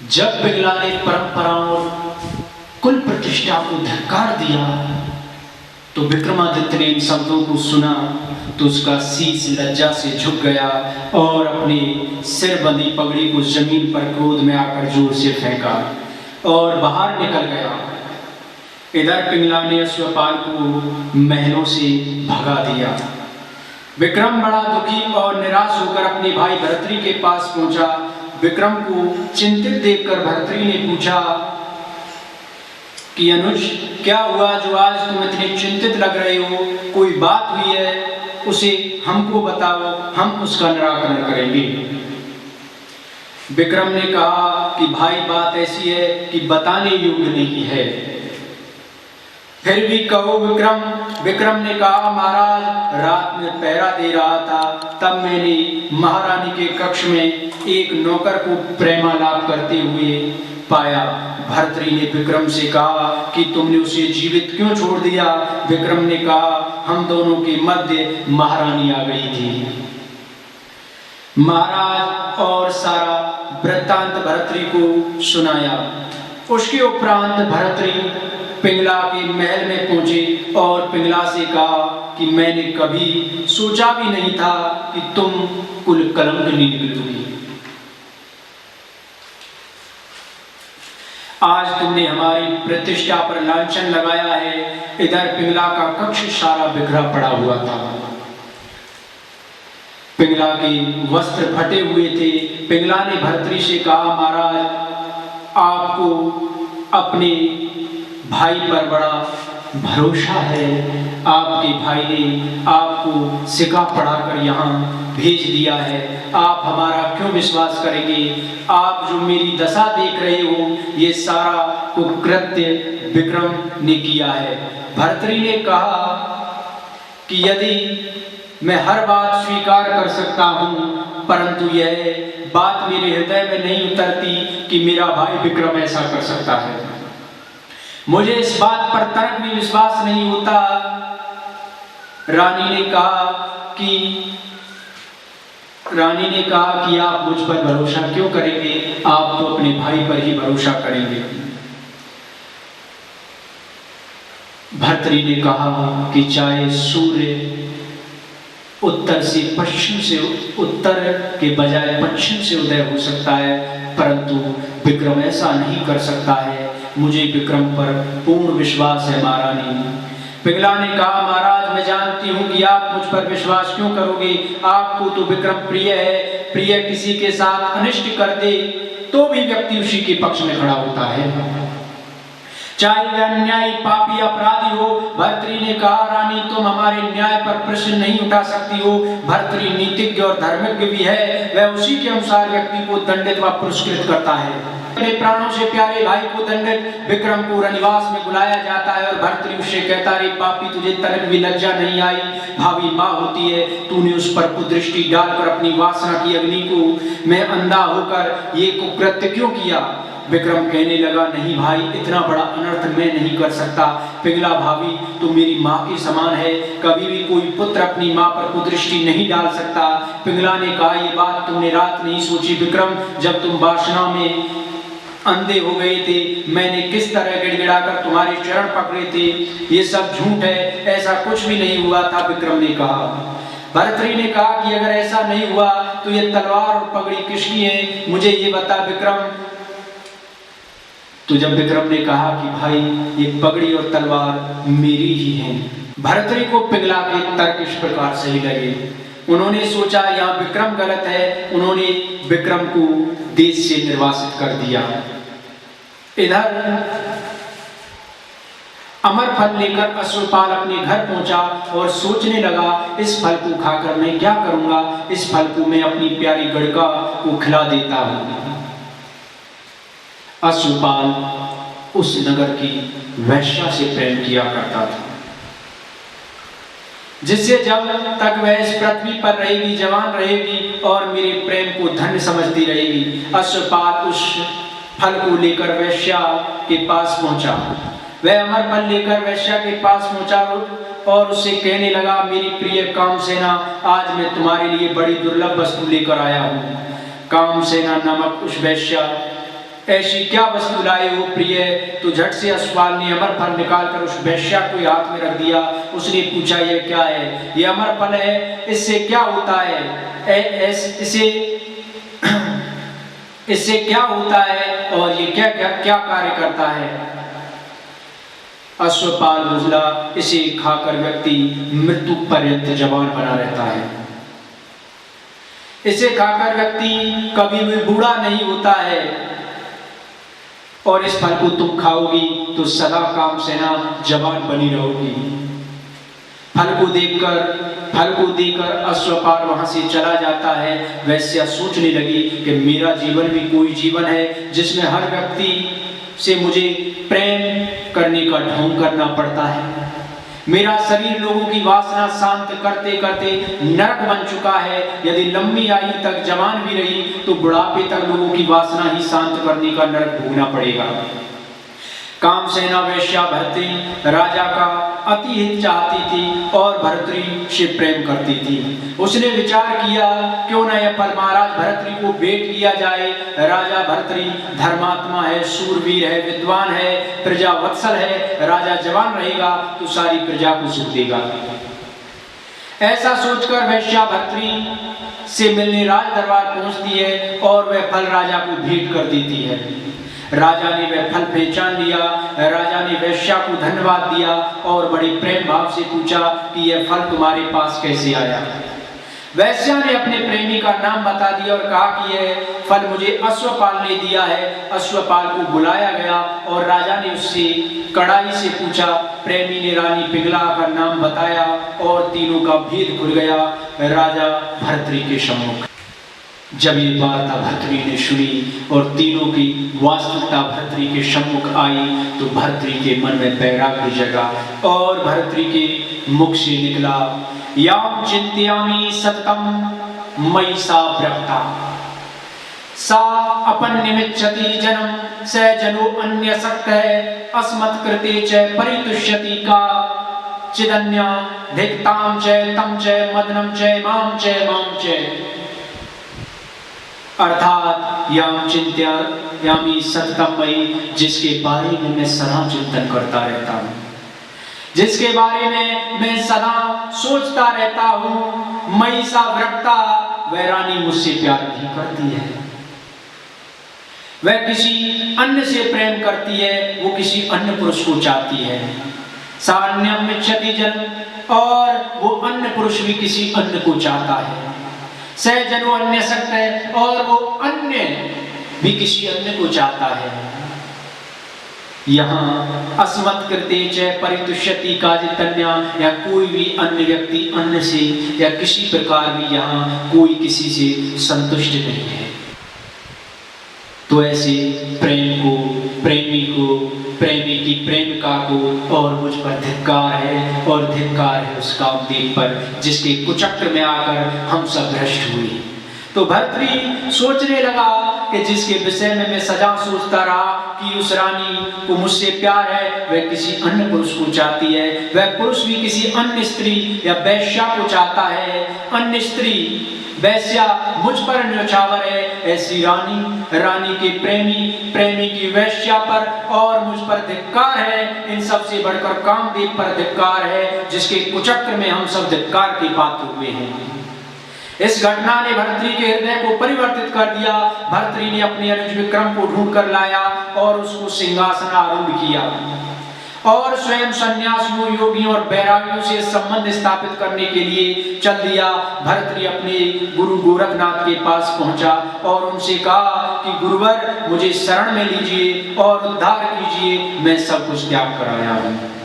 जब पिंगला ने परंपराओं और कुल प्रतिष्ठा को धिक्कार दिया तो विक्रमादित्य ने इन शब्दों को सुना तो उसका शीश लज्जा से झुक गया और अपनी सिर बंधी पगड़ी को जमीन पर क्रोध में आकर जोर से फेंका और बाहर निकल गया। इधर पिंगला ने अश्वपाल को महलों से भगा दिया। विक्रम बड़ा दुखी और निराश होकर अपने भाई भर्तृ के पास पहुंचा। विक्रम को चिंतित देखकर भर्तृ ने पूछा कि अनुज, क्या हुआ जो आज तुम इतने चिंतित लग रहे हो? कोई बात हुई है, उसे हमको बताओ, हम उसका निराकरण करेंगे। विक्रम ने कहा कि भाई बात ऐसी है कि बताने योग्य नहीं है। फिर भी कहो विक्रम। विक्रम ने कहा महाराज, रात में पहरा दे रहा था, तब मैंने महारानी के कक्ष में एक नौकर को प्रेमालाप करते हुए पाया। भर्तृ ने विक्रम से कहा कि तुमने उसे जीवित क्यों छोड़ दिया? विक्रम ने कहा हम दोनों के मध्य महारानी आ गई थी। महाराज और सारा वृत्तांत भर्तृ को सुनाया। उसके उपरांत भर्तृ पिंगला के महल में पहुंचे और पिंगला से कहा कि मैंने कभी सोचा भी नहीं था कि तुम कुल कलंकिनी निकलोगी। आज तुमने हमारी प्रतिष्ठा पर लांछन लगाया है। इधर पिंगला का कक्ष सारा बिखरा पड़ा हुआ था। पिंगला के वस्त्र फटे हुए थे। पिंगला ने भर्तृ से कहा महाराज, आपको अपने भाई पर बड़ा भरोसा है। आपके भाई ने आपको सिखा पढ़ाकर यहाँ भेज दिया है, आप हमारा क्यों विश्वास करेंगे? आप जो मेरी दशा देख रहे हो, ये सारा कुकृत्य विक्रम ने किया है। भर्तृ ने कहा कि यदि मैं हर बात स्वीकार कर सकता हूँ, परंतु यह बात मेरे हृदय में नहीं उतरती कि मेरा भाई विक्रम ऐसा कर सकता है। मुझे इस बात पर तर्क भी विश्वास नहीं होता। रानी ने कहा कि आप मुझ पर भरोसा क्यों करेंगे? आप तो अपने भाई पर ही भरोसा करेंगे। भर्तृ ने कहा कि चाहे सूर्य उत्तर के बजाय पश्चिम से उदय हो सकता है, परंतु विक्रम ऐसा नहीं कर सकता है। मुझे विक्रम पर पूर्ण विश्वास है महारानी। पिंगला ने कहा महाराज, मैं जानती हूँ कि आप मुझ पर विश्वास क्यों करोगे। आपको तो विक्रम प्रिय है। प्रिय किसी के साथ अनिष्ट कर दे तो भी व्यक्ति उसी के पक्ष में खड़ा होता है, चाहे वह अन्यायी पापी अपराधी हो। भर्तृ ने कहा रानी, तुम हमारे न्याय पर प्रश्न नहीं उठा सकती हो। भर्तृ नीतिज्ञ और धर्मज्ञ भी है। वह उसी के अनुसार व्यक्ति को दंडित व पुरस्कृत करता है। अपने प्राणों से प्यारे भाई को दंडित विक्रम को रनिवास में बुलाया जाता है और भर्तृ उससे कहता, रे पापी, तुझे तनिक भी लज्जा नहीं आई? भावी माँ होती है, तूने उस पर कुदृष्टि डालकर अपनी वासना की अग्नि को मैं अंधा होकर ये कुकृत्य क्यों किया? विक्रम कहने लगा, नहीं भाई, इतना बड़ा अनर्थ मैं नहीं कर सकता। पिंगला भाभी तो मेरी माँ के समान है, कभी भी कोई पुत्र अपनी माँ पर कुदृष्टि नहीं डाल सकता। पिंगला ने कहा, ये बात तुमने रात नहीं सोची विक्रम, जब तुम वासना में अंधे हो गए थे। मैंने किस तरह गिड़गिड़ाकर तुम्हारे चरण पकड़े थे। ये सब झूठ है, ऐसा कुछ भी नहीं हुआ था। विक्रम ने कहा। भर्तृ ने कहा कि अगर ऐसा नहीं हुआ तो ये तलवार और पगड़ी किसकी है? मुझे ये बता विक्रम। तो जब विक्रम ने कहा कि भाई, ये पगड़ी और तलवार मेरी ही हैं, भर्तृ को पिंगला के तर्क इस प्रकार सही लगे। उन्होंने सोचा यहाँ विक्रम गलत है। उन्होंने विक्रम को देश से निर्वासित कर दिया। इधर अमर फल लेकर अश्वपाल अपने घर पहुंचा और सोचने लगा, इस फल को खाकर मैं क्या करूंगा? इस फल को मैं अपनी प्यारी गड़का को खिला देता हूं। अश्वपाल उस नगर की वैश्या से प्रेम किया करता था, जिससे जब तक वह इस पृथ्वी पर रहेगी, जवान रहेगी और मेरे प्रेम को धन्य समझती रहेगी। अश्वपाल उस फल को लेकर वैश्या के पास पहुंचा। वह अमर फल लेकर वैश्या के पास पहुंचा और उससे कहने लगा, मेरी प्रिय कामसेना, आज मैं तुम्हारे लिए बड़ी दुर्लभ वस्तु लेकर आया हूँ। कामसेना नामक उस वैश्या ऐसी क्या वस्तु लाए हो प्रिय? तो झट से अश्वपाल ने अमर फल निकालकर उस वेश्या को हाथ में रख दिया। उसने पूछा, यह क्या है? यह अमर फल है, इससे क्या होता है? इससे क्या होता है और ये क्या क्या क्या कार्य करता है? अश्वपाल बोला, इसे खाकर व्यक्ति मृत्यु पर्यंत जवान बना रहता है। इसे खाकर व्यक्ति कभी भी बूढ़ा नहीं होता है और इस फल को तुम खाओगी तो सदा काम सेना जवान बनी रहोगी। फल को देकर अश्वपाल वहां से चला जाता है। वैश्या सोचने लगी कि मेरा जीवन भी कोई जीवन है जिसमें हर व्यक्ति से मुझे प्रेम करने का ढोंग करना पड़ता है। मेरा शरीर लोगों की वासना शांत करते करते नरक बन चुका है। यदि लंबी आयु तक जवान भी रही तो बुढ़ापे तक लोगों की वासना ही शांत करने का नरक भोगना पड़ेगा। कामसेना वेश्या भर्तृ राजा का अति हित चाहती थी और भर्तृ से प्रेम करती थी। उसने विचार किया, क्यों न यह फल महाराज भर्तृ को भेंट किया जाए। राजा भर्तृ धर्मात्मा है, शूरवीर है, विद्वान है, प्रजा वत्सल है। राजा जवान रहेगा तो सारी प्रजा को सुख देगा। ऐसा सोचकर वेश्या भर्तृ से मिलने राज दरबार पहुंचती है और वह फल राजा को भेंट कर देती है। राजा ने वह फल पहचान लिया। राजा ने वेश्या को धन्यवाद दिया और बड़े प्रेम भाव से पूछा कि यह फल तुम्हारे पास कैसे आया। वेश्या ने अपने प्रेमी का नाम बता दिया और कहा कि यह फल मुझे अश्वपाल ने दिया है। अश्वपाल को बुलाया गया और राजा ने उससे कड़ाई से पूछा। प्रेमी ने रानी पिंगला का नाम बताया और तीनों का भेद खुल गया राजा भर्तृ के सम्मुख। जब ये वार्ता भर्तृ ने सुनी और तीनों की वास्तविकता भर्तृ के सम्मुख आई तो भर्तृ के मन में वैराग्य जगा और भर्तृ के मुख से निकला, याम चिंत्यामि सततम मयि सा व्रता सा अपन्यमिच्छति जन्म स जनो अन्यसक्तः अस्मत् कृते च परितुष्यति का चिदन्या धिक्ताम च तम च मदनम च माम च अर्थात याम चिंत्यामि सततम मयि, जिसके बारे में मैं सदा चिंतन करता रहता हूँ, जिसके बारे में मैं सदा सोचता रहता हूँ। मयि सा व्रता, वह रानी मुझसे प्यार नहीं करती है, वह किसी अन्य से प्रेम करती है, वो किसी अन्य पुरुष को चाहती है। सान्यम इच्छति जन, और वो अन्य पुरुष भी किसी अन्य को चाहता है। सहजनो अन्य सकता है, और वो अन्य भी किसी अन्य को चाहता है। यहाँ अस्मत् कृते च परितुष्यति काजितन्या, या कोई भी अन्य व्यक्ति अन्य से या किसी प्रकार भी यहाँ कोई किसी से संतुष्ट नहीं है। तो ऐसे प्रेम को, प्रेमी को, प्रेमी की प्रेमिका को और मुझ पर धिक्कार है और धिक्कार है उस कामदेव पर, जिसके कुचक्र में आकर हम सब भ्रष्ट हुए। तो भर्तृ सोचने लगा कि जिसके विषय में मैं सदा सोचता रहा कि उस रानी को मुझसे प्यार है, वह किसी अन्य पुरुष को चाहती है, वह पुरुष भी किसी अन्य स्त्री या वैश्या को चाहता है। अन्य स्त्री वैश्या मुझ पर न्योछावर है, ऐसी रानी के प्रेमी की वैश्या पर और मुझ पर धिक्कार है। इन सब से बढ़कर कामदेव पर धिक्कार है, जिसके कुचक्र में हम सब धिक्कार के पात्र हुए हैं। इस घटना ने भर्तृ के हृदय को परिवर्तित कर दिया। भर्तृ ने अपने अनुज विक्रम को ढूंढ कर लाया और उसको सिंहासन आरूढ़ किया और स्वयं सन्यासियों, योगियों और बैरागियों से संबंध स्थापित करने के लिए चल दिया। भर्तृ अपने गुरु गोरखनाथ के पास पहुंचा और उनसे कहा कि गुरुवर, मुझे शरण में लीजिए और उद्धार कीजिए, मैं सब कुछ त्याग कर आया हूँ।